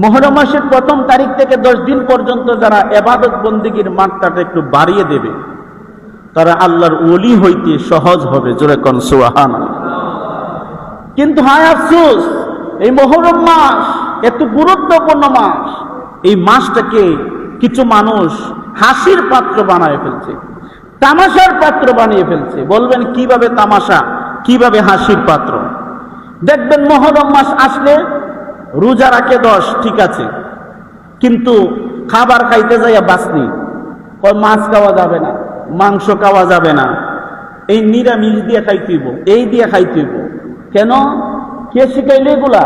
মুহররম মাসের প্রথম তারিখ থেকে 10 দিন পর্যন্ত যারা ইবাদত বন্দেগীর মাত্রাটা একটু বাড়িয়ে দেবে তারা আল্লাহর ওলি হইতে সহজ হবে। জোরে কোন সুবহানাল্লাহ। কিন্তু হায় আফসোস, এই মুহররম মাস এত গুরুত্বপূর্ণ মাস, এই মাসটাকে কিছু মানুষ হাসির পাত্র বানিয়ে ফেলছে, তামাশার পাত্র বানিয়ে ফেলছে। বলবেন কিভাবে তামাশা, কিভাবে হাসির পাত্র? দেখবেন মুহররম মাস আসলে রোজা রাখে 10, ঠিক আছে, কিন্তু খাবার খাইতে যাইয়া বাসনি, মাছ খাওয়া যাবে না, মাংস খাওয়া যাবে না, এই নিরামিষ দিয়ে খাইতেইব, এই দিয়ে খাইতেইব। কেন? কে শিখাইলে এগুলা?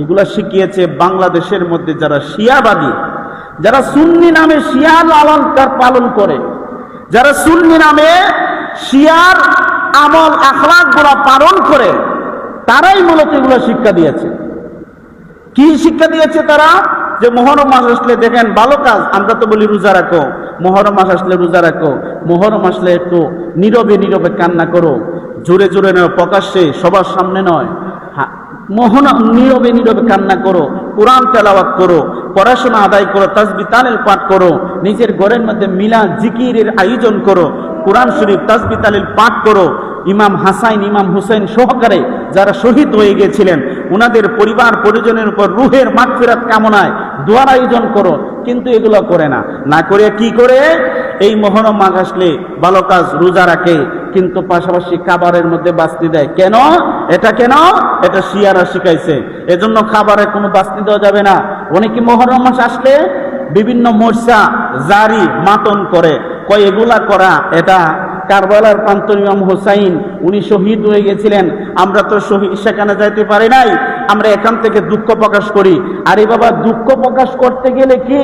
এগুলা শিখিয়েছে বাংলাদেশের মধ্যে যারা শিয়াবাদী, যারা সুন্নি নামে শিয়া লালনকার পালন করে, যারা সুন্নি নামে শিয়ার আমল আখলাক গুলা পালন করে, তারাই মূলত এগুলো শিক্ষা দিয়েছে। কি শিক্ষা দিয়েছে তারা? যে মুহররম মাস আসলে দেখেন ভালো কাজ, আমরা তো বলি রোজা রাখো, মুহররম মাস আসলে রোজা রাখো, মুহররম আসলে একটু নীরবে নীরবে কান্না করো, জোরে জোরে নয়, প্রকাশ্যে সবার সামনে নয়, নীরবে নীরবে কান্না করো, কোরআন তেলাওয়াত করো, পড়াশোনা আদায় করো, তাসবিহ তাহলিল পাঠ করো, নিজের ঘরের মধ্যে মিলাদ জিকিরের আয়োজন করো, কোরআন শরীফ তাসবিহ তাহলিল পাঠ করো। ইমাম হাসান ইমাম হুসাইন সহকারে যারা শহীদ হয়ে গিয়েছিলেন ওনাদের পরিবার পরিজনের উপর রুহের মাগফিরাত কামনায় দোয়ার আয়োজন করো। কিন্তু এগুলো করে না, না করে কি করে? এই মুহররম মাস আসলে ভালো কাজ, রোজা রাখে, কিন্তু পাশাপাশি খাবারের মধ্যে বাস্তি দেয়। কেন? এটা কেন? এটা শিয়ারা শিখাইছে, এজন্য খাবারে কোনো বাস্তি দেওয়া যাবে না। অনেকে মুহররম মাস আসলে বিভিন্ন মোর্চা জারি মাতন করে, কয় এগুলা করা এটা কারবালার প্রান্তর ইমাম হুসাইন, উনি শহীদ হয়ে গেছিলেন, আমরা তো শহীদ সেখানে যাইতে পারি নাই, আমরা এখান থেকে দুঃখ প্রকাশ করি। আরে বাবা, দুঃখ প্রকাশ করতে গেলে কি,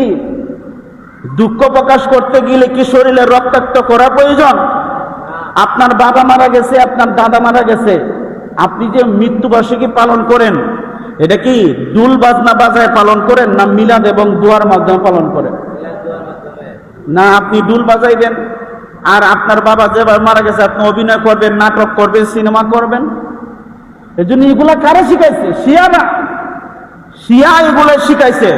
দুঃখ প্রকাশ করতে গেলে কি শরীরে রক্তাক্ত করা প্রয়োজন? আপনার বাবা মারা গেছে, আপনার দাদা মারা গেছে, আপনি যে মৃত্যুবার্ষিকী পালন করেন, এটা কি দুল বাজনা বাজায় পালন করেন, না মিলাদ এবং দোয়ার মাধ্যমে পালন করেন? না, আপনি দুল বাজাইবেন, আর আপনার বাবা যেবার মারা গেছে আপনি অভিনয় করবেন, নাটক করবেন, সিনেমা করবেন। এই জন্য এগুলা কারা শিখাইছে? শিয়ারা, শিয়া এগুলো শিখাইছে।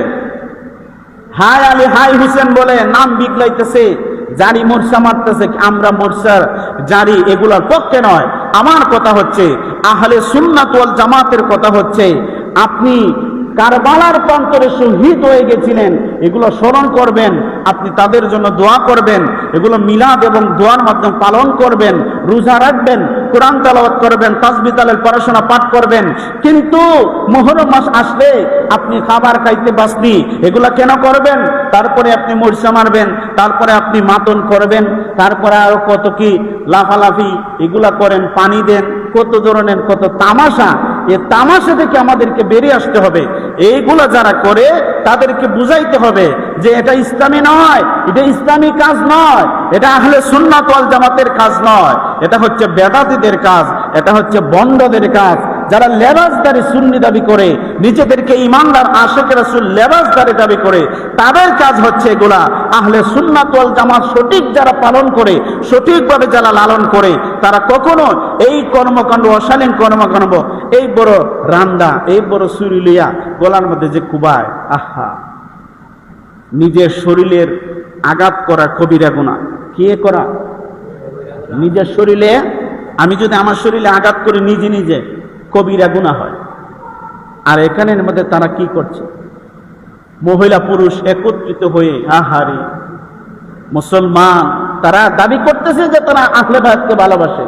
হাই আলী হাই হুসেন বলে নাম বিগলাইতেছে, জারি মোর্চা মারতেছে। আমরা মোর্চার জারি এগুলার পক্ষে নয়। আমার কথা হচ্ছে আহলে সুন্নাত ওয়াল জামাতের কথা হচ্ছে, আপনি কারবালার প্রান্তরে শহীদ হয়ে গেছিলেন, এগুলো স্মরণ করবেন, আপনি তাদের জন্য দোয়া করবেন, এগুলো মিলাদ এবং দোয়ার মাধ্যমে পালন করবেন, রোজা রাখবেন, কোরআন তেলাওয়াত করবেন, তাসবিহ তাহলিল পড়াশোনা পাঠ করবেন। কিন্তু মুহররম মাস আসলে আপনি খাবার খাইতে বাসনি, এগুলা কেন করবেন? তারপরে আপনি মোর্চা মারবেন, তারপরে আপনি মাতন করবেন, তারপরে আরো কত কি লাফালাফি এগুলা করেন, পানি দেন, কত ধরনের কত তামাশা। এই তামাশা থেকে আমাদেরকে বেরিয়ে আসতে হবে। এইগুলা যারা করে তাদেরকে বুঝাইতে হবে যে এটা ইসলামী নয়, এটা ইসলামী কাজ নয়, এটা আহলে সুন্নাত ওয়াল জামাতের কাজ নয়, এটা হচ্ছে বেদাতীদের কাজ, এটা হচ্ছে বন্ডদের কাজ। যারা লেবাসদারি সুন্নি দাবি করে, নিজেদেরকে ইমানদার আশিক রাসূল লেবাসদারি দাবি করে, তাদের কাজ হচ্ছে এগুলা। আহলে সুন্নাত ওয়াল জামাত সঠিক যারা পালন করে, সঠিকভাবে যারা লালন করে, তারা কখনো এই কর্মকাণ্ড, অশালীন কর্মকাণ্ড, এই বড় রান্দা, এই বড় ছুরি লইয়া গলার মধ্যে যে কুবায়, আহা, নিজের শরীরের আঘাত করা কবিরা গুনাহ। কে করা? নিজের শরীরে। আমি যদি আমার শরীরে আঘাত করি নিজে নিজে, কবিরা গুনাহ হয়। আর এখানের মধ্যে তারা কি করছে? মহিলা পুরুষ একত্রিত হয়ে, আহারে মুসলমান, তারা দাবি করতেছে যে তারা আহলে বায়াতকে ভালোবাসে,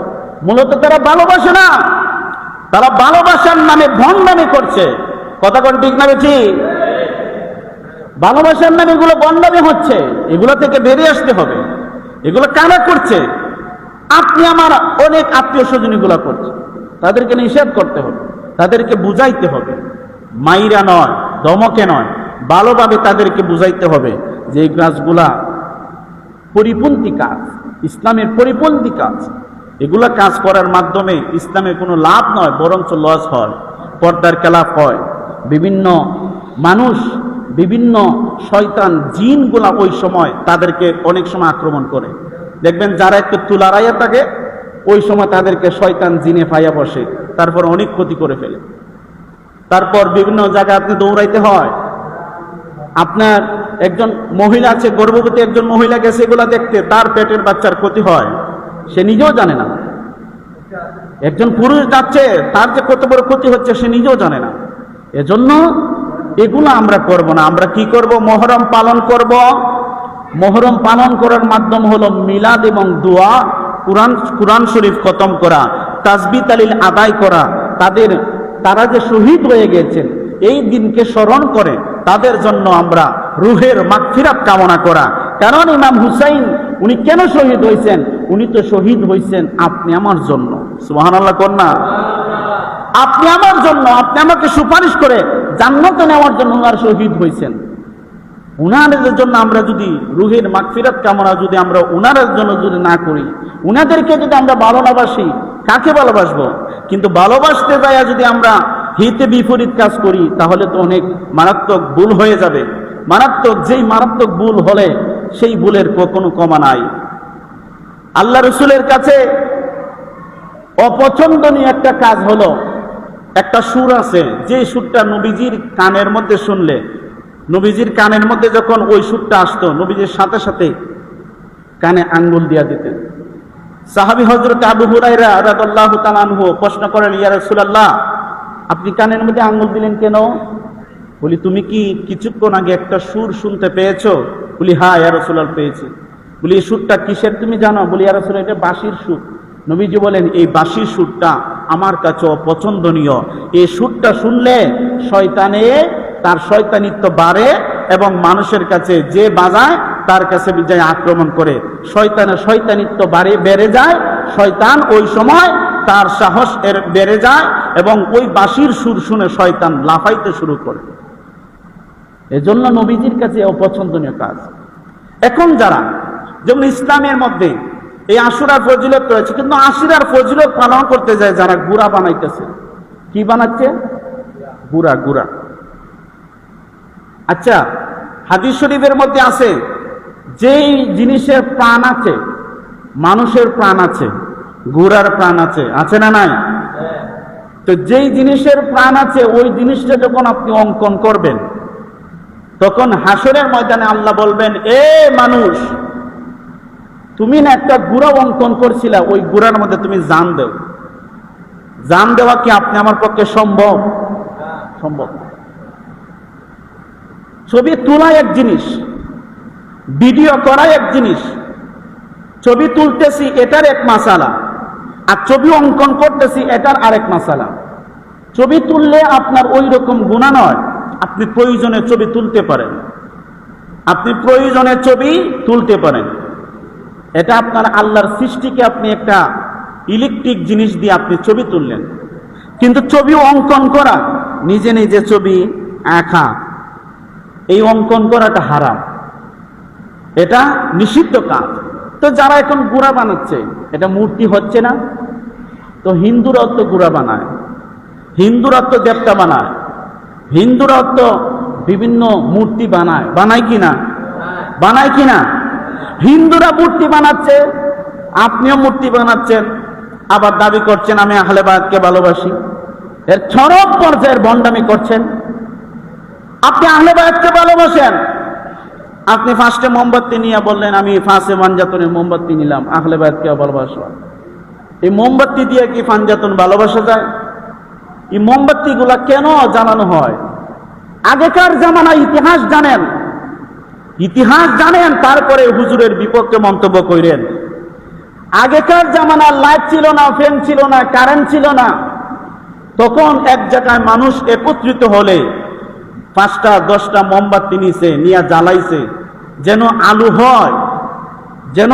মূলত তারা ভালোবাসে না, তারা ভালোবাসার নামে ভণ্ডামি করছে। কথা কোন ঠিক না বেশি? ভালোবাসার নামে এগুলো ভণ্ডামি হচ্ছে, এগুলো থেকে বেরিয়ে আসতে হবে। এগুলো কারা করছে? আপনি আমার অনেক আত্মীয় স্বজন এগুলো করছে, তাদেরকে নিষেধ করতে হবে, তাদেরকে বুঝাইতে হবে, মাইরা নয়, ধমকে নয়, ভালোভাবে তাদেরকে বুঝাইতে হবে যে এই কাজগুলা পরিপন্থী কাজ, ইসলামের পরিপন্থী কাজ। এগুলা কাজ করার মাধ্যমে ইসলামের কোনো লাভ নয়, বরঞ্চ লস হয়, পর্দার খেলাফ হয়। বিভিন্ন মানুষ, বিভিন্ন শয়তান জিনগুলা ওই সময় তাদেরকে অনেক সময় আক্রমণ করে। দেখবেন যারা একটু তুলারাইয়া থাকে, ওই সময় তাদেরকে শয়তান জিনে ফাইয়া বসে, তারপর অনেক ক্ষতি করে ফেলে। তারপর বিভিন্ন জায়গায় আপনি দৌড়াইতে হয়, আপনার একজন মহিলা আছে, গর্ভবতী একজন মহিলা গেছে এগুলা দেখতে, তার পেটের বাচ্চার ক্ষতি হয়, সে নিজেও জানে না। একজন পুরুষ যাচ্ছে, তার যে কত বড় ক্ষতি হচ্ছে সে নিজেও জানে না। এজন্য এগুলো আমরা করব না। আমরা কি করব? মহরম পালন করব। মহরম পালন করার মাধ্যম হলো মিলাদ এবং দোয়া, কুরআন শরীফ খতম করা, তাসবিহ তাহলিল আদায় করা, তারা যে শহীদ হয়ে গেছেন এই দিনকে স্মরণ করে তাদের জন্য আমরা রুহের মাগফিরাত কামনা করা। কারণ ইমাম হুসাইন উনি কেন শহীদ হয়েছেন? উনি তো শহীদ হয়েছেন আপনি আমার জন্য। সুবহানাল্লাহ কোন না? আপনি আমার জন্য, আপনি আমাকে সুপারিশ করে জান্নাতে নেওয়ার জন্য ওনার শহীদ হয়েছেন। উনাদের জন্য আমরা যদি রুহের মাগফিরাত কামনা যদি আমরা উনাদের জন্য যদি না করি, উনাদেরকে যদি আমরা ভালো না বাসি, কাকে ভালোবাসবো? কিন্তু ভালোবাসতে যায় যদি আমরা হিতে বিপরীত কাজ করি তাহলে তো অনেক মারাত্মক ভুল হয়ে যাবে। যেই মারাত্মক ভুল হলে সেই ভুলের কোনো ক্ষমা নাই। আল্লাহ রসুলের কাছে অপছন্দনীয় একটা কাজ হলো, একটা সুর আছে যে সুরটা নবীজির কানের মধ্যে শুনলে, নবীজির কানের মধ্যে যখন ওই সুরটা আসতো নবীজির সাথে সাথে কানে আঙ্গুল দিয়া দিতেন। সাহাবী হযরত আবু হুরায়রা রাদিয়াল্লাহু তাআলা আনহু প্রশ্ন করেন, ইয়া রাসূলুল্লাহ আপনি কানের মধ্যে আঙ্গুল দিলেন কেন? বলি তুমি কি কিছুক্ষণ আগে একটা সুর শুনতে পেয়েছো? বলি হ্যাঁ ইয়া রাসূলুল্লাহ পেয়েছি। বলি এই সুরটা কিসের তুমি জানো? বলি ইয়া রাসূলুল্লাহ এটা বাঁশির সুর। নবীজি বলেন এই বাঁশির সুরটা আমার কাছে অপছন্দনীয়। এই সুরটা শুনলে শয়তানে তার শয়তানিত্ব বাড়ে এবং মানুষের কাছে যে বাজায় তার কাছে বিজয় আক্রমণ করে, শয়তানিত্ব বেড়ে যায়। শয়তান ওই সময় তার সাহস বেড়ে যায় এবং ওই বাঁশির সুর শুনে শয়তান লাফাইতে শুরু করে। এজন্য নবীজির কাছে অপছন্দনীয় কাজ। এখন যারা যেমন ইসলামের মধ্যে এই আশুরার ফজিলত রয়েছে, কিন্তু আশুরার ফজিলত পালন করতে যায় যারা গুড়া বানাইতেছে। কি বানাচ্ছে? গুড়া। আচ্ছা, হাদিস শরীফের মধ্যে আছে যেই জিনিসের প্রাণ আছে, মানুষের প্রাণ আছে, গুড়ার প্রাণ আছে, আছে না নাই? তো যেই জিনিসের প্রাণ আছে ওই জিনিসটা যখন আপনি অঙ্কন করবেন তখন হাসরের ময়দানে আল্লাহ বলবেন, এ মানুষ তুমি না একটা গুড়া অঙ্কন করছিলা, ওই গুড়ার মধ্যে তুমি জান দেও। জান দেওয়া কি আপনি আমার পক্ষে সম্ভব? সম্ভব। ছবি তোলা এক জিনিস, ভিডিও করা এক জিনিস। ছবি তুলতেছি এটার এক মাসালা, আর ছবি অঙ্কন করতেছি এটার আরেক মাসালা। ছবি তুললে আপনার ওই রকম গুনাহ নয়, আপনি প্রয়োজনে ছবি তুলতে পারেন, এটা আপনার আল্লাহর সৃষ্টিকে আপনি একটা ইলেকট্রিক জিনিস দিয়ে আপনি ছবি তুললেন। কিন্তু ছবি অঙ্কন করা, নিজে নিজে ছবি আঁকা, এই অঙ্কন করাটা হারাম, এটা নিষিদ্ধ কাজ। তো যারা এখন গুড়া বানাচ্ছে, এটা মূর্তি হচ্ছে না? তো হিন্দুরা তো গুড়া বানায়, হিন্দুরা তো দেবতা বানায়, হিন্দুরা তো বিভিন্ন মূর্তি বানায় কিনা? হিন্দুরা মূর্তি বানাচ্ছে, আপনিও মূর্তি বানাচ্ছেন, আবার দাবি করছেন আমি আহলে বায়াতকে ভালোবাসি। এর চরম পর্যায়ের ভণ্ডামি করছেন। আপনি আহলে বায়াতকে ভালোবাসেন, আপনি ফার্স্টে মোমবাতি নিয়ে বললেন আমি ফাঁসে ফানজাতনের মোমবাতি নিলাম, আহলে বায়াতকে ভালোবাসলাম। এই মোমবাতি দিয়ে কি ফানজাতন ভালোবাসা যায়? এই মোমবাতি গুলা কেন জ্বালানো হয়? আগেকার জামানায় ইতিহাস জানেন তারপরে হুজুরের বিপক্ষে মন্তব্য করেন। আগেকার জামানার লাইট ছিল না, ফ্যান ছিল না, কারেন্ট ছিল না। তখন এক জায়গায় মানুষ একত্রিত হলে 5টা 10টা মোমবাতি নিয়ে জ্বালাইছে, যেন আলো হয়, যেন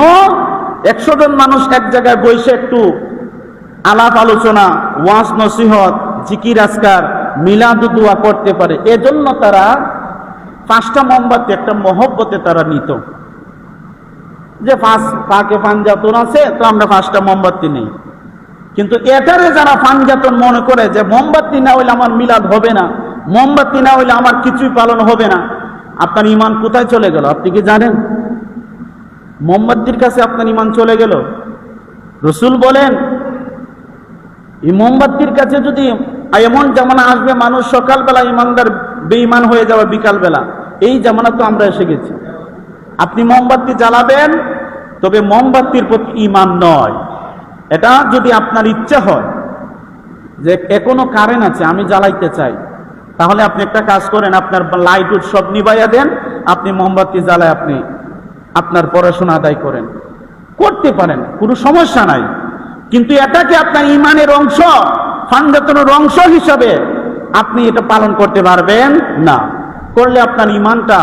100 জন মানুষ এক জায়গায় বসে একটু আলাপ আলোচনা, ওয়াজ নসিহত, জিকির আজকার, মিলাদ দোয়া করতে পারে। এজন্য তারা 5টা মোমবাতি একটা মহব্বতে তারা নিত, যে ফাঁকে ফানজাতন আছে তো আমরা 5টা মোমবাতি নেই। কিন্তু এটারে যারা ফানজাতন মনে করে যে মোমবাতি না হইলে আমার মিলাদ হবে না, মোমবাতি না হইলে আমার কিছুই পালন হবে না, আপনার ইমান কোথায় চলে গেল আপনি কি জানেন? মোমবাতির কাছে আপনার ইমান চলে গেল। রসুল বলেন এই মোমবাতির কাছে যদি এমন জামানা আসবে মানুষ সকালবেলা ইমানদার বেঈমান হয়ে যাবে, বিকালবেলা এই জামানা তো আমরা এসে গেছি। আপনি মোমবাতি জ্বালাবেন, তবে মোমবাতির প্রতি ঈমান নয়। এটা যদি আপনার ইচ্ছা হয় যে এখনো কারেন্ট আছে, আমি জ্বালাইতে চাই, তাহলে আপনি একটা কাজ করেন, আপনার লাইট উঠ সব নিভাইয়া দেন, আপনি মোমবাতি জ্বালায় আপনি আপনার পড়াশোনা আদায় করেন, করতে পারেন, কোনো সমস্যা নাই। কিন্তু এটাকে আপনার ঈমানের অংশ, ফান্ডাতনের অংশ হিসাবে আপনি এটা পালন করতে পারবেন না। করলে আপনার ঈমানটা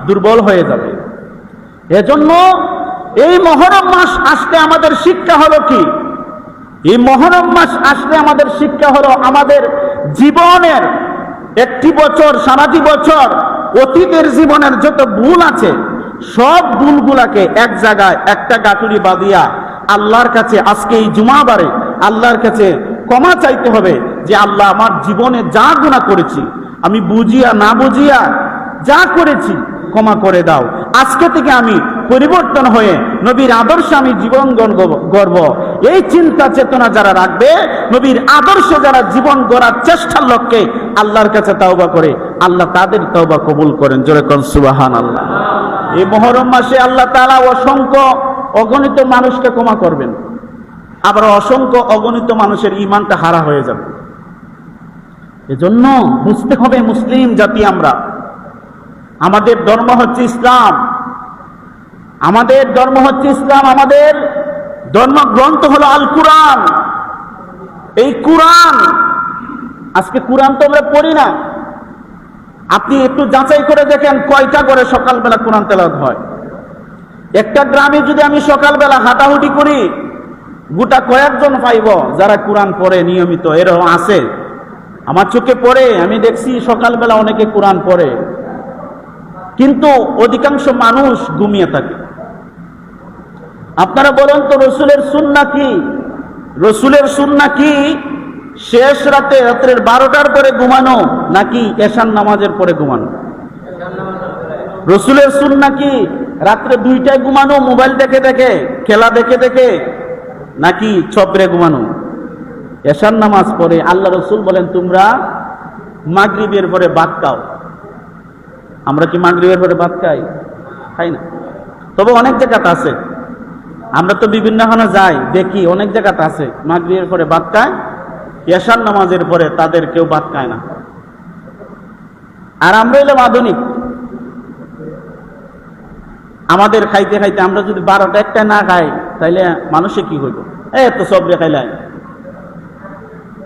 দুর্বল হয়ে যাবে। এজন্য এই মুহররম মাস আসলে আমাদের শিক্ষা হলো কি? এই মুহররম মাস আসলে আমাদের শিক্ষা হলো আমাদের জীবনের একটি বছর, সারাটি বছর অতীতের জীবনের যত ভুল আছে সব ভুলগুলাকে এক জায়গায় একটা গাঁটুরি বাঁধিয়া আল্লাহর কাছে আজকে এই জুমাবারে আল্লাহর কাছে ক্ষমা চাইতে হবে যে আল্লাহ, আমার জীবনে যা গুনাহ করেছি, আমি বুঝিয়া না বুঝিয়া যা করেছি ক্ষমা করে দাও। আজকে থেকে আমি পরিবর্তন হয়ে নবীর আদর্শে আমি জীবন গড়ব। এই চিন্তা চেতনা যারা রাখবে, নবীর আদর্শে যারা জীবন গড়ার চেষ্টার লক্ষ্যে আল্লাহর কাছে তওবা করে, আল্লাহ তাদের তওবা কবুল করেন। জোরে কোন সুবহানাল্লাহ। এই মুহররম মাসে আল্লাহ তাআলা অসংখ্য অগণিত মানুষকে ক্ষমা করবেন, আবার অসংখ্য অগণিত মানুষের ঈমানটা হারা হয়ে যাবে। এজন্য বুঝতে হবে, মুসলিম জাতি আমরা, আমাদের ধর্ম হচ্ছে ইসলাম, আমাদের ধর্ম হচ্ছে ইসলাম, আমাদের ধর্মগ্রন্থ হলো আল কুরআন। এই কুরআন, আজকে কুরআন তো আমরা পড়ি না। আপনি একটু যাচাই করে দেখেন কয়টা করে সকালবেলা কুরআন তেলাওয়াত হয়। একটা গ্রামে যদি আমি সকালবেলা হাঁটাহুটি করি, গোটা কয়েকজন পাইব যারা কুরআন পড়ে নিয়মিত। এরকম আছে, আমার চোখে পড়ে, আমি দেখছি সকালবেলা অনেকে কুরআন পড়ে, কিন্তু অধিকাংশ মানুষ ঘুমিয়ে থাকে। আপনারা বলেন তো রসুলের সুন্নাহ কি? রসুলের সুন্নাহ কি শেষ রাতে, রাত্রের 12টার পরে ঘুমানো, নাকি এশার নামাজের পরে ঘুমানো? রসুলের সুন্নাহ কি রাত্রে 2টায় ঘুমানো, মোবাইল দেখে দেখে, খেলা দেখে দেখে, নাকি ছবরে ঘুমানো? এশার নামাজ পড়ে আল্লাহ রসুল বলেন তোমরা মাগরিবের পরে ভাত খাও। আমরা কি মাগরিবের পরে ভাত খাই না? তবে অনেক জায়গাতে আছে, আমরা তো বিভিন্ন খানে যাই, দেখি অনেক জায়গাতে আছে মাগরিবের পরে ভাত খায়, এশার নামাজের পরে তাদের কেউ ভাত খায় না। আর আমরা এলাম আধুনিক, আমাদের খাইতে খাইতে আমরা যদি 12টা 1টা না খাই তাইলে মানুষে কি হইব? এত সবরে খাইলাই।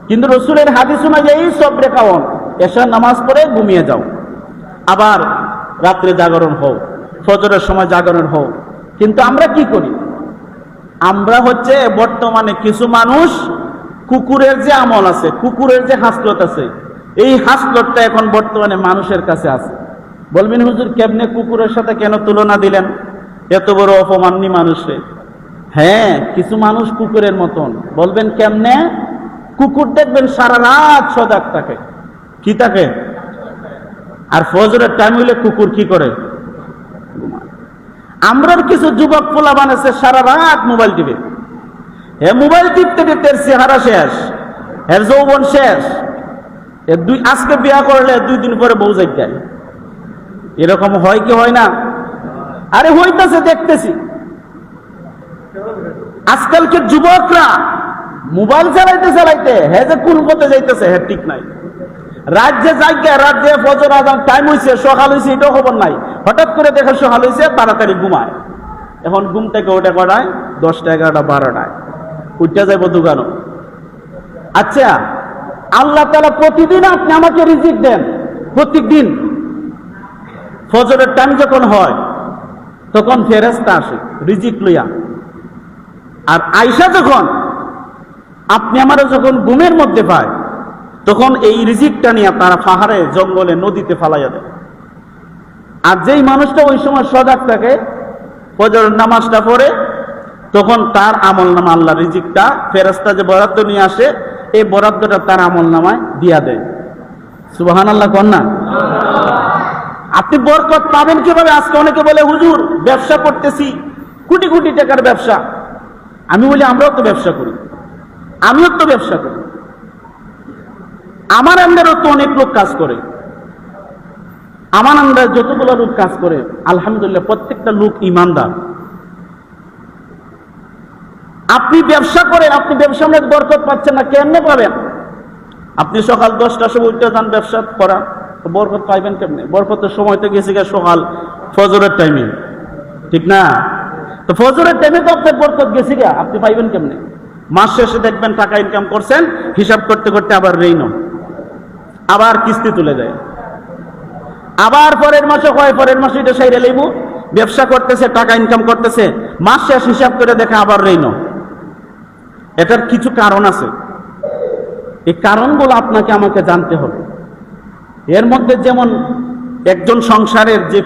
কিন্তু রসুলের হাদিস অনুযায়ী সবরে খাওয়ান, এশার নামাজ পড়ে ঘুমিয়ে যাও, আবার রাত্রে জাগরণ হও, ফজরের সময় জাগরণ হও। কিন্তু আমরা কি করি? আমরা হচ্ছে বর্তমানে কিছু মানুষ কুকুরের যে আমল আছে, কুকুরের যে হাসলত আছে, এই হাসলতটা এখন বর্তমানে মানুষের কাছে আছে। বলবেন হুজুর কেমনে কুকুরের সাথে কেন তুলনা দিলেন? এত বড় অপমাননী মানুষে। হ্যাঁ, কিছু মানুষ কুকুরের মতন। বলবেন কেমনে? কুকুর দেখবেন সারা রাত সজাগ থাকে, কি থাকে, আর ফজরের টাইম হইলে কুকুর কি করে? আমরার কিছু যুবক পোলা বানাচ্ছে সারা রাত মোবাইল টিপে। মোবাইল টিপতে টিপতে চেহারা শেষ, এর যৌবন শেষ। আজকে বিয়া করলে 2 দিন পরে বউ যাই যায়। এরকম হয় কি হয় না? আরে হইতেছে, দেখতেছি। আজকালকে যুবকরা মোবাইল চালাইতে চালাইতে হ্যাঁ যে কোন পথে যাইতেছে হ্যাঁ ঠিক নাই। রাজ্যে জায়গা, রাজ্যে ফজর আজান টাইম হয়েছে, সকাল হয়েছে, এটাও খবর নাই। হঠাৎ করে দেখে সকাল হয়েছে, তাড়াতাড়ি ঘুমায়। এখন ঘুম থেকে ওটা কটায়? 10টা 11টা 12টায় উঠতে যাইব দোকানও। আচ্ছা, আল্লাহ তাআলা প্রতিদিন আপনি আমাকে রিজিক দেন, প্রত্যেকদিন ফজরের টাইম যখন হয় তখন ফেরেশতা আসে রিজিক লইয়া। আর আয়েশা যখন আপনি আমার যখন ঘুমের মধ্যে পায়, তখন এই রিজিকটা নিয়ে তারা পাহাড়ে, জঙ্গলে, নদীতে ফালাইয়া দেয়। আর যেই মানুষটা ওই সময় সজাগ থাকে, ফজরের নামাজটা পড়ে, তখন তার আমল নামা আল্লাহ রিজিকটা ফেরেশতা যে বরাদ্দ নিয়ে আসে, এই বরাদ্দটা তার আমল নামায় দিয়া দেয়। সুবহানাল্লাহ কোন না? আপনি বরকত পাবেন কিভাবে? আজকে অনেকে বলে হুজুর ব্যবসা করতেছি, কোটি কোটি টাকার ব্যবসা। আমি বলি আমরাও তো ব্যবসা করি, আমিও তো ব্যবসা করি, আমার আন্ডারও তো অনেক লোক কাজ করে। আমার আন্দাজ যতগুলো লোক কাজ করে আলহামদুলিল্লাহ প্রত্যেকটা লোক ইমানদার। আপনি ব্যবসা করেন, আপনি ব্যবসা মধ্যে বরকত পাচ্ছেন না, কেমনে পাবেন? আপনি সকাল 10টার সময় উঠে যান ব্যবসা করা, বরকত পাইবেন কেমনে? বরকতের সময় তো গেছে সকাল ফজরের টাইমে, ঠিক না? তো ফজরের টাইমে তো আপনার বরকত গেছে গা, আপনি পাইবেন কেমনে? মাস শেষে দেখবেন টাকা ইনকাম করছেন, হিসাব করতে করতে আবার ঋণ, আবার কিস্তি তুলে দেয়, আবার পরের মাসে হয়, পরের মাসে এটা সাইরে লইব, ব্যবসা করতেছে, টাকা ইনকাম করতেছে, মাস শেষ হিসাব করে দেখে আবার ঋণ। এটার কিছু কারণ আছে, এই কারণগুলো আপনাকে আমাকে জানতে হবে। এর মধ্যে যেমন একজন সংসারের যে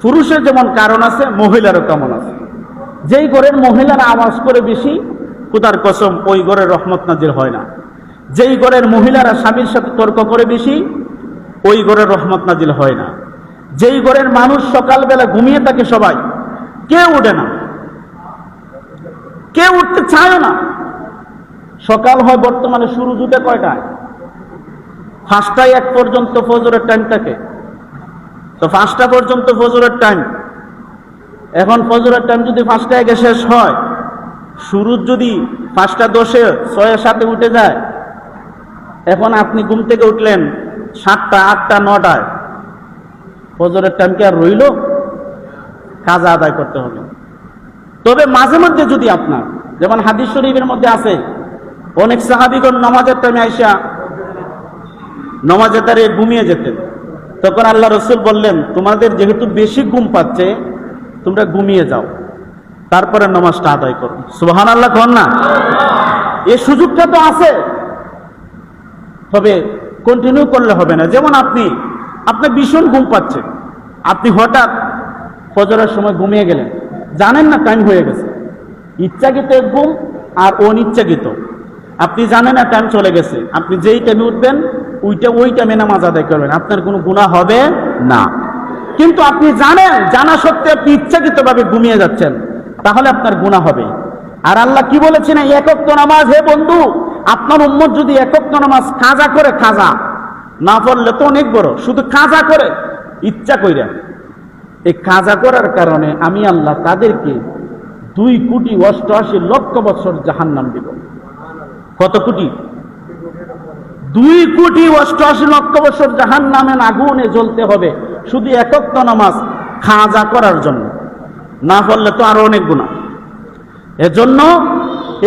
পুরুষের যেমন কারণ আছে, মহিলারও তেমন আছে। যেই ঘরের মহিলারা আওয়াজ করে বেশি, খোদার কসম ওই ঘরের রহমত নাজির হয় না। যেই ঘরের মহিলারা স্বামীর সাথে তর্ক করে বেশি, ওই ঘরের রহমত নাজিল হয় না। যেই ঘরের মানুষ সকালবেলা ঘুমিয়ে থাকে সবাই, কেউ উঠে না, কেউ উঠতে চায় না। সকাল হয় বর্তমানে শুরু উঠে কয়টায়? 5টায় 1 পর্যন্ত ফজরের টাইম থাকে, তো 5টা পর্যন্ত ফজরের টাইম। এখন ফজরের টাইম যদি 5টায় আগে শেষ হয়, শুরু যদি 5টা 10-এ 6-7-এ উঠে যায়, এখন আপনি ঘুম থেকে উঠলেন 7টা 8টা 9টায়, ফজরের টাইম কি আর রইল? কাজা আদায় করতে হবে। তবে মাঝে মধ্যে যদি আপনার, যেমন হাদিস শরীফের মধ্যে আছে, অনেক সাহাবীগণ নামাজের টাইমে আইসা নামাজে দাঁড়িয়ে ঘুমিয়ে যেতেন। তখন আল্লাহ রসুল বললেন, তোমাদের যেহেতু বেশি ঘুম পাচ্ছে, তোমরা ঘুমিয়ে যাও, তারপরে নামাজটা আদায় করো। সুবহানাল্লাহ কোন না? এই সুযোগটা তো আছে, তবে কন্টিনিউ করলে হবে না। যেমন আপনি ভীষণ ঘুম পাচ্ছে, আপনি হঠাৎ ফজরের সময় ঘুমিয়ে গেলেন, জানেন না টাইম হয়ে গেছে। ইচ্ছাকৃত এক ঘুম আর অনিচ্ছাকৃত, আপনি জানেন না টাইম চলে গেছে, আপনি যেই টাইমে উঠবেন ওই টাইমে নামাজ আদায় করবেন, আপনার কোনো গুনাহ হবে না। কিন্তু আপনি জানা সত্ত্বেও আপনি ইচ্ছাকৃতভাবে ঘুমিয়ে যাচ্ছেন, তাহলে আপনার গুনাহ হবে। আর আল্লাহ কি বলেছেন? এক ওয়াক্ত নামাজ, হে বন্ধু, আপনার উম্মত যদি এক ওয়াক্ত নামাজ কাজা করে, কাজা না পড়লে তো অনেক বড়, শুধু কাজা করে, ইচ্ছা কইরা, এই কাজা করার কারণে আমি আল্লাহ তাদেরকে 2,88,00,000 বছর জাহান্নাম দিব। কত কোটি? 2,88,00,000 বছর জাহান্নামের আগুনে জ্বলতে হবে, শুধু এক ওয়াক্ত নামাজ কাজা করার জন্য। না পড়লে তো আরো অনেক গুনাহ। এজন্য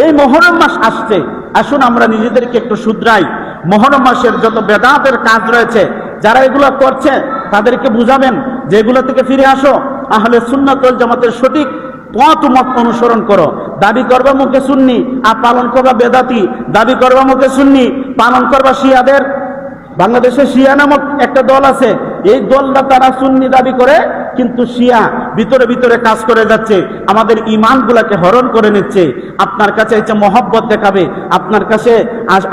এই মুহররম মাস আসছে, আসুন আমরা নিজেদেরকে একটু শুধরাই। মুহররম মাসের যত বেদাতের কাজ রয়েছে, যারা এগুলো করছে তাদেরকে বুঝাবেন যে এগুলো থেকে ফিরে আসো, আহলে সুন্নাত ওয়াল জামাতের সঠিক পথ মত অনুসরণ করো। দাবি করবা মুখে সুন্নি আর পালন করবা বেদাতি, দাবি করবা মুখে সুন্নি, পালন করবা শিয়াদের। বাংলাদেশে শিয়া নামক একটা দল আছে, এই দলটা তারা সুন্নি দাবি করে, কিন্তু শিয়া ভিতরে ভিতরে কাজ করে যাচ্ছে, আমাদের ঈমানগুলোকে হরণ করে নিচ্ছে। আপনার কাছে এসে মহব্বত দেখাবে, আপনার কাছে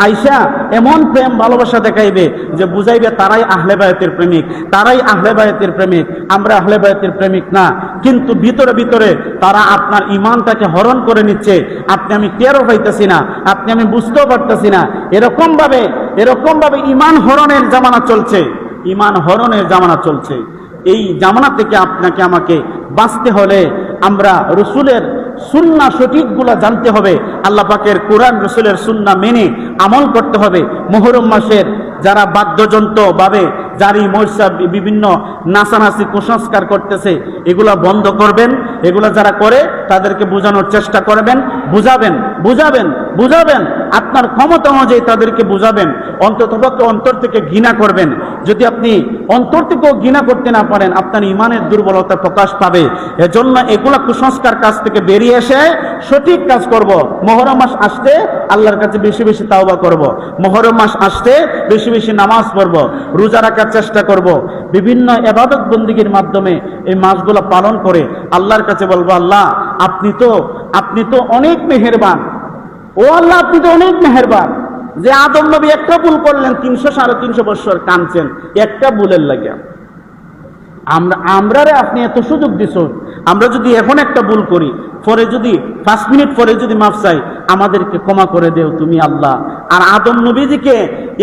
আইসা এমন প্রেম ভালোবাসা দেখাইবে যে বুঝাইবে তারাই আহলে বায়াতের প্রেমিক, তারাই আহলে বায়াতের প্রেমিক, আমরা আহলে বায়াতের প্রেমিক না। কিন্তু ভিতরে ভিতরে তারা আপনার ঈমানটাকে হরণ করে নিচ্ছে, আপনি আমি টেরও পাইতেছি না, আপনি আমি বুঝতেও পারতেছি না। এরকম ভাবে ঈমান হরণের জামানা চলছে, ঈমান হরণের জামানা চলছে। এই জামানা থেকে আপনাকে আমাকে বাঁচতে হলে আমরা রসুলের সুন্নাহ সঠিকগুলা জানতে হবে, আল্লাহ পাকের কোরআন রসুলের সুন্নাহ মেনে আমল করতে হবে। মুহররম মাসের যারা বাদ্যযন্ত্র ভাবে জারি মরসা বিভিন্ন নাচানাচি কুসংস্কার করতেছে, এগুলা বন্ধ করবেন। এগুলা যারা করে তাদেরকে বোঝানোর চেষ্টা করবেন, বুঝাবেন আপনার ক্ষমতা অনুযায়ী তাদেরকে বুঝাবেন। অন্ততপক্ষে অন্তর থেকে ঘৃণা করবেন। যদি আপনি অন্তর থেকেও ঘৃণা করতে না পারেন, আপনার ঈমানের দুর্বলতা প্রকাশ পাবে। এজন্য এগুলা কুসংস্কার কাজ থেকে বেরিয়ে এসে সঠিক কাজ করব। মুহররম মাস আসতে আল্লাহর কাছে বেশি বেশি তাওবা করব। মুহররম মাস আসতে বেশি বেশি নামাজ পড়ব, রোজা রাখার চেষ্টা করব। বিভিন্ন ইবাদত বন্দেগীর মাধ্যমে এই মাসগুলো পালন করে আল্লাহর কাছে বলবো, আল্লাহ আপনি তো অনেক মেহেরবান। ও আল্লাহ, আপনি তো অনেক মেহেরবান যে আদম নবী একটা ভুল করলেন, 300-350 বছর কাঁদছেন একটা ভুলের লাগে। আমরা আপনি এত সুযোগ দিছেন, আমরা যদি এখন একটা ভুল করি, পরে যদি 5 মিনিট পরে যদি মাফ চাই, আমাদেরকে ক্ষমা করে দেও তুমি আল্লাহ। আর আদম নবীজিকে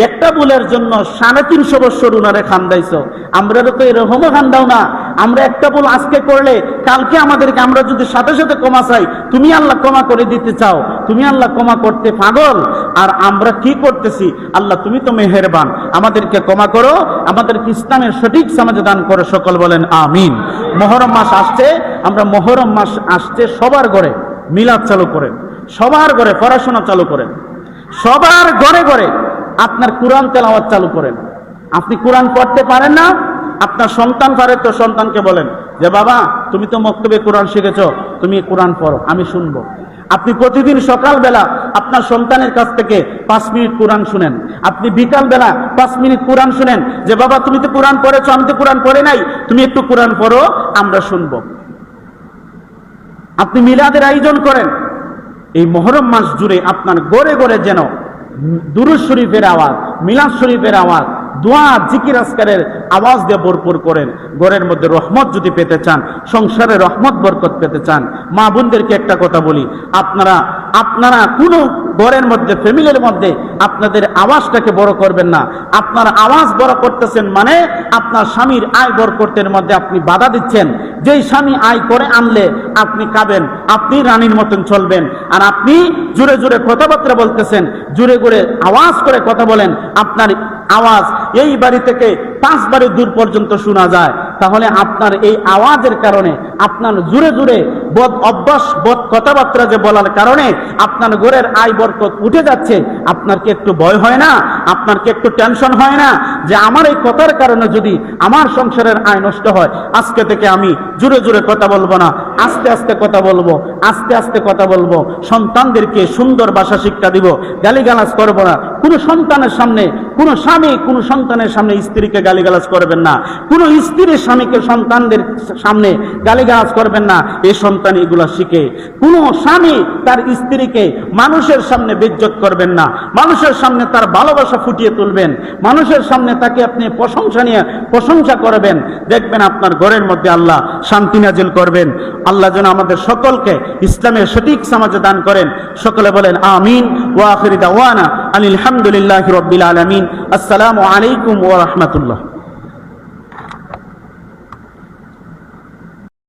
একটা ভুলের জন্য 350 বছর উনারে খান্দাইছো, আমরা তো এরকমও খান্দাও না। আমরা একটা ভুল আজকে করলে কালকে আমাদেরকে, আমরা যদি সাথে সাথে ক্ষমা চাই, তুমি আল্লাহ ক্ষমা করে দিতে চাও, তুমি আল্লাহ ক্ষমা করতে পাগল। আর আমরা কি করতেছি? আল্লাহ তুমি তো মেহেরবান, আমাদেরকে ক্ষমা করো, আমাদেরকে ইসলামের সঠিক সমাজ দান করো। সকল বলেন আমিন। মুহররম মাস আসছে, আমরা মুহররম মাস আসছে সবার ঘরে মিলাদ চালু করেন, সবার ঘরে পড়াশোনা চালু করেন, সবার ঘরে ঘরে আপনার কোরআন তেলাওয়াত চালু করেন। আপনি কোরআন পড়তে পারেন না, আপনার সন্তান পারে তো সন্তানকে বলেন যে বাবা তুমি তো মক্তবে কোরআন শিখেছো, তুমি কোরআন পড়ো, আমি শুনবো। আপনি প্রতিদিন সকালবেলা আপনার সন্তানের কাছ থেকে 5 মিনিট কোরআন শুনেন, আপনি বিকালবেলা 5 মিনিট কোরআন শুনেন, যে বাবা তুমি তো কোরআন পড়েছো, আমি তো কোরআন পড়ে নাই, তুমি একটু কোরআন পড়ো, আমরা শুনবো। আপনি মিলাদের আয়োজন করেন। এই মুহররম মাস জুড়ে আপনার ঘরে ঘরে যেন দুরূদ শরীফের আওয়াজ, মিলাদ শরীফের আওয়াজ, দোয়া জিকির আজকারের আওয়াজ দিয়ে ভরপুর করেন। ঘরের মধ্যে রহমত যদি পেতে চান, সংসারে রহমত বরকত পেতে চান, মা বোনদেরকে একটা কথা বলি, আপনারা কোনো ঘরের মধ্যে, ফ্যামিলির মধ্যে আপনাদের আওয়াজটাকে বড় করবেন না। আপনার আওয়াজ বড় করতেছেন মানে আপনার স্বামীর আয় বরকতের মধ্যে আপনি বাধা দিচ্ছেন। যেই স্বামী আয় করে আনলে আপনি খাবেন, আপনি রানীর মতন চলবেন। আর আপনি জোরে জোরে কথাবার্তা বলতেছেন, জোরে জোরে আওয়াজ করে কথা বলেন, আপনার আওয়াজ এই বাড়ি থেকে 5 বাড়ি দূর পর্যন্ত শোনা যায়। তাহলে আপনার এই আওয়াজের কারণে, আপনার জোরে জোরে বদ অভ্যাস, বদ কথাবার্তা যে বলার কারণে আপনার ঘরের আয় বরকত উঠে যাচ্ছে। আপনার কি একটু ভয় হয় না? আপনার কি একটু টেনশন হয় না যে আমার এই কথার কারণে যদি আমার সংসারের আয় নষ্ট হয়? আজকে থেকে আমি জোরে জোরে কথা বলবো না, আস্তে আস্তে কথা বলবো, আস্তে আস্তে কথা বলবো। সন্তানদেরকে সুন্দর ভাষা শিক্ষা দিব, গালিগালাজ করবো না। কোনো সন্তানের সামনে, কোনো স্বামী কোনো সন্তানের সামনে স্ত্রীকে গালিগালাজ করবেন না, কোনো স্ত্রীর স্বামীকে সন্তানদের সামনে গালিগালাজ করবেন না। এই সন্তান এগুলা শিখে। কোনো স্বামী তার স্ত্রীকে মানুষের সামনে বেইজ্জত করবেন না, মানুষের সামনে তার ভালোবাসা ফুটিয়ে তুলবেন, মানুষের সামনে তাকে আপনি প্রশংসা করবেন। দেখবেন আপনার ঘরের মধ্যে আল্লাহ শান্তি নাজিল করবেন। আল্লাহ যেন আমাদের সকলকে ইসলামের সঠিক সমাজে দান করেন। সকলে বলেন আমিন। ওয়া আখিরু দাওয়ানা আলহামদুলিল্লাহি রাব্বিল আলামিন। আসসালামু আলাইকুম ওয়া রাহমাতুল্লাহ।